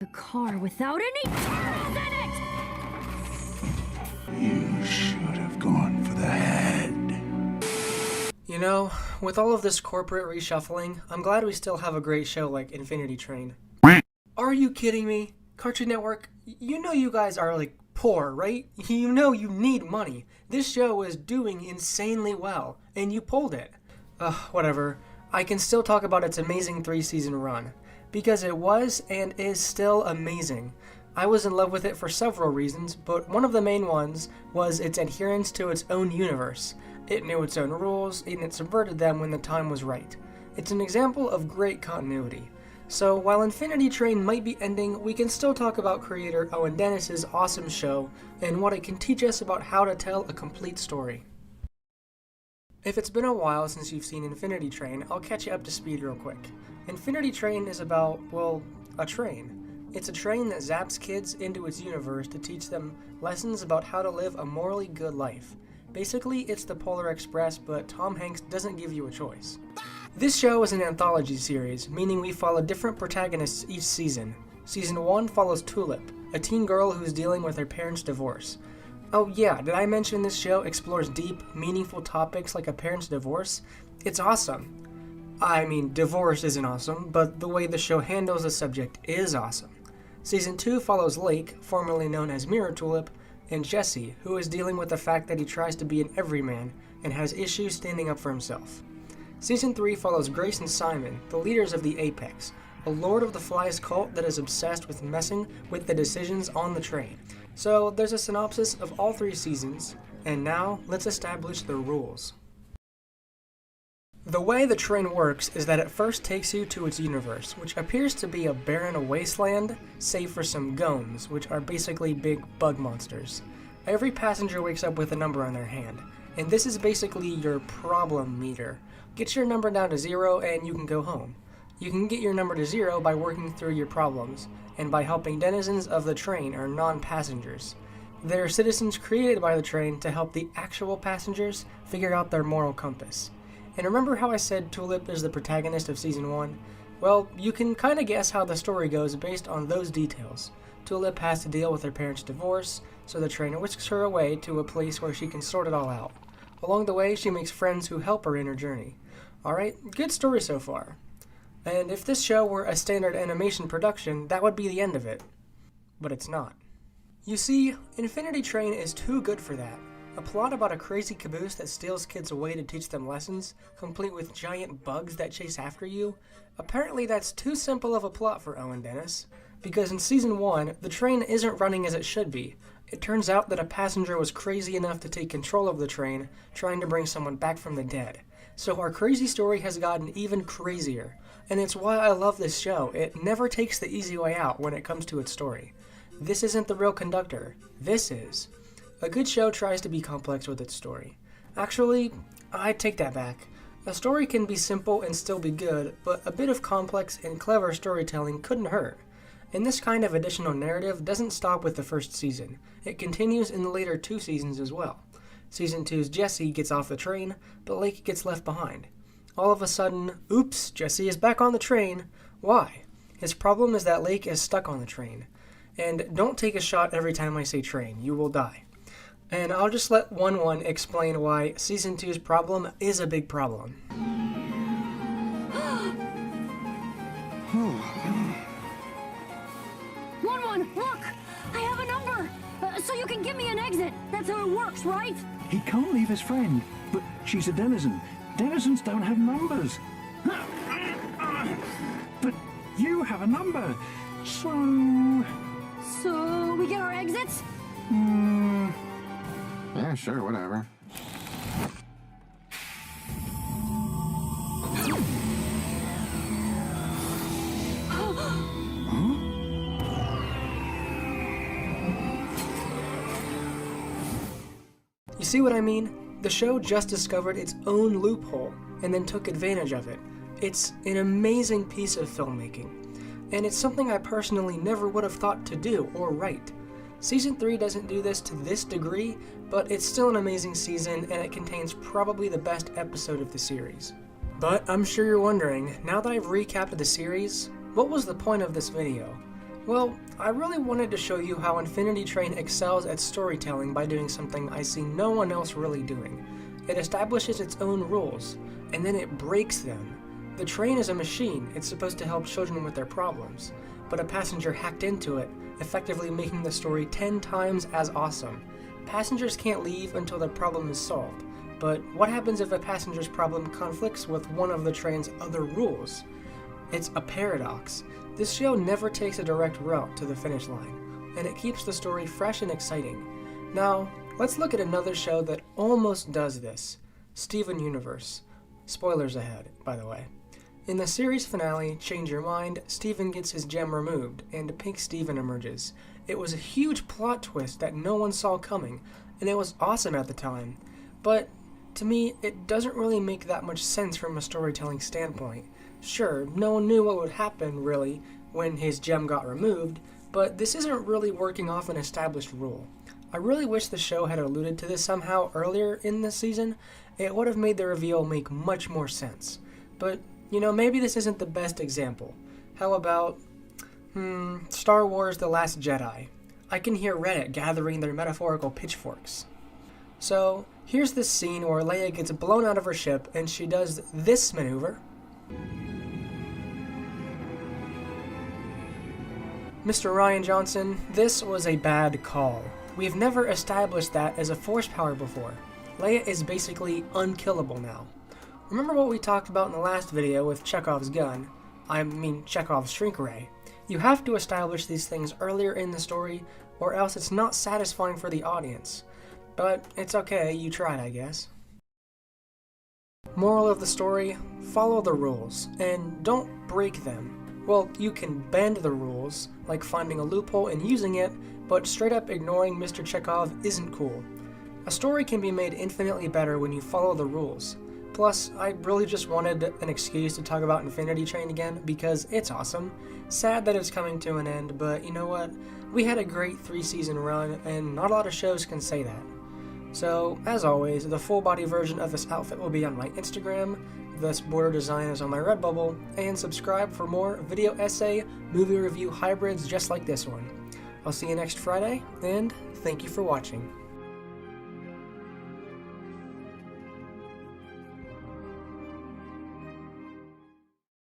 A car without any turtles in it! You should have gone for the head. You know, with all of this corporate reshuffling, I'm glad we still have a great show like Infinity Train. Are you kidding me? Cartoon Network, you know you guys are like poor, right? You know you need money. This show is doing insanely well, and you pulled it. Whatever. I can still talk about its amazing 3-season run, because it was and is still amazing. I was in love with it for several reasons, but one of the main ones was its adherence to its own universe. It knew its own rules, and it subverted them when the time was right. It's an example of great continuity. So while Infinity Train might be ending, we can still talk about creator Owen Dennis's awesome show and what it can teach us about how to tell a complete story. If it's been a while since you've seen Infinity Train, I'll catch you up to speed real quick. Infinity Train is about, well, a train. It's a train that zaps kids into its universe to teach them lessons about how to live a morally good life. Basically, it's the Polar Express, but Tom Hanks doesn't give you a choice. This show is an anthology series, meaning we follow different protagonists each season. Season 1 follows Tulip, a teen girl who's dealing with her parents' divorce. Oh yeah, did I mention this show explores deep, meaningful topics like a parent's divorce? It's awesome. I mean, divorce isn't awesome, but the way the show handles the subject is awesome. Season 2 follows Lake, formerly known as Mirror Tulip, and Jesse, who is dealing with the fact that he tries to be an everyman and has issues standing up for himself. Season 3 follows Grace and Simon, the leaders of the Apex, a Lord of the Flies cult that is obsessed with messing with the decisions on the train. So there's a synopsis of all 3 seasons, and now let's establish the rules. The way the train works is that it first takes you to its universe, which appears to be a barren wasteland, save for some gomes, which are basically big bug monsters. Every passenger wakes up with a number on their hand, and this is basically your problem meter. Get your number down to 0 and you can go home. You can get your number to 0 by working through your problems, and by helping denizens of the train or non-passengers. They're citizens created by the train to help the actual passengers figure out their moral compass. And remember how I said Tulip is the protagonist of Season 1? Well, you can kinda guess how the story goes based on those details. Tulip has to deal with her parents' divorce, so the train whisks her away to a place where she can sort it all out. Along the way, she makes friends who help her in her journey. Alright, good story so far. And if this show were a standard animation production, that would be the end of it. But it's not. You see, Infinity Train is too good for that. A plot about a crazy caboose that steals kids away to teach them lessons, complete with giant bugs that chase after you. Apparently that's too simple of a plot for Owen Dennis. Because in Season 1, the train isn't running as it should be. It turns out that a passenger was crazy enough to take control of the train, trying to bring someone back from the dead. So our crazy story has gotten even crazier. And it's why I love this show. It never takes the easy way out when it comes to its story. This isn't the real conductor. This is. A good show tries to be complex with its story. Actually, I take that back. A story can be simple and still be good, but a bit of complex and clever storytelling couldn't hurt. And this kind of additional narrative doesn't stop with the first season. It continues in the later 2 seasons as well. Season 2's Jesse gets off the train, but Lake gets left behind. All of a sudden, oops, Jesse is back on the train. Why? His problem is that Lake is stuck on the train. And don't take a shot every time I say train, you will die. And I'll just let 1-1 explain why Season 2's problem is a big problem. 1-1, look! I have a number! So you can give me an exit. That's how it works, right? He can't leave his friend, but she's a denizen. Denizens don't have numbers. But you have a number, so... So we get our exits? Yeah, sure, whatever. You see what I mean? The show just discovered its own loophole and then took advantage of it. It's an amazing piece of filmmaking, and it's something I personally never would have thought to do or write. Season 3 doesn't do this to this degree, but it's still an amazing season, and it contains probably the best episode of the series. But I'm sure you're wondering, now that I've recapped the series, what was the point of this video? Well, I really wanted to show you how Infinity Train excels at storytelling by doing something I see no one else really doing. It establishes its own rules, and then it breaks them. The train is a machine, it's supposed to help children with their problems, but a passenger hacked into it, effectively making the story 10 times as awesome. Passengers can't leave until their problem is solved, but what happens if a passenger's problem conflicts with one of the train's other rules? It's a paradox. This show never takes a direct route to the finish line, and it keeps the story fresh and exciting. Now, let's look at another show that almost does this, Steven Universe. Spoilers ahead, by the way. In the series finale, Change Your Mind, Steven gets his gem removed, and Pink Steven emerges. It was a huge plot twist that no one saw coming, and it was awesome at the time. But, to me, it doesn't really make that much sense from a storytelling standpoint. Sure, no one knew what would happen, really, when his gem got removed, but this isn't really working off an established rule. I really wish the show had alluded to this somehow earlier in the season. It would have made the reveal make much more sense. But, maybe this isn't the best example. How about, Star Wars The Last Jedi? I can hear Reddit gathering their metaphorical pitchforks. So, here's this scene where Leia gets blown out of her ship and she does this maneuver. Mr. Ryan Johnson, this was a bad call. We've never established that as a force power before. Leia is basically unkillable now. Remember what we talked about in the last video with Chekhov's gun? I mean Chekhov's shrink ray. You have to establish these things earlier in the story, or else it's not satisfying for the audience. But it's okay, you tried, I guess. Moral of the story, follow the rules, and don't break them. Well, you can bend the rules, like finding a loophole and using it, but straight up ignoring Mr. Chekhov isn't cool. A story can be made infinitely better when you follow the rules. Plus, I really just wanted an excuse to talk about Infinity Train again because it's awesome. Sad that it's coming to an end, but you know what? We had a great 3-season run, and not a lot of shows can say that. So, as always, the full body version of this outfit will be on my Instagram, this border design is on my Redbubble, and subscribe for more video essay, movie review hybrids just like this one. I'll see you next Friday, and thank you for watching.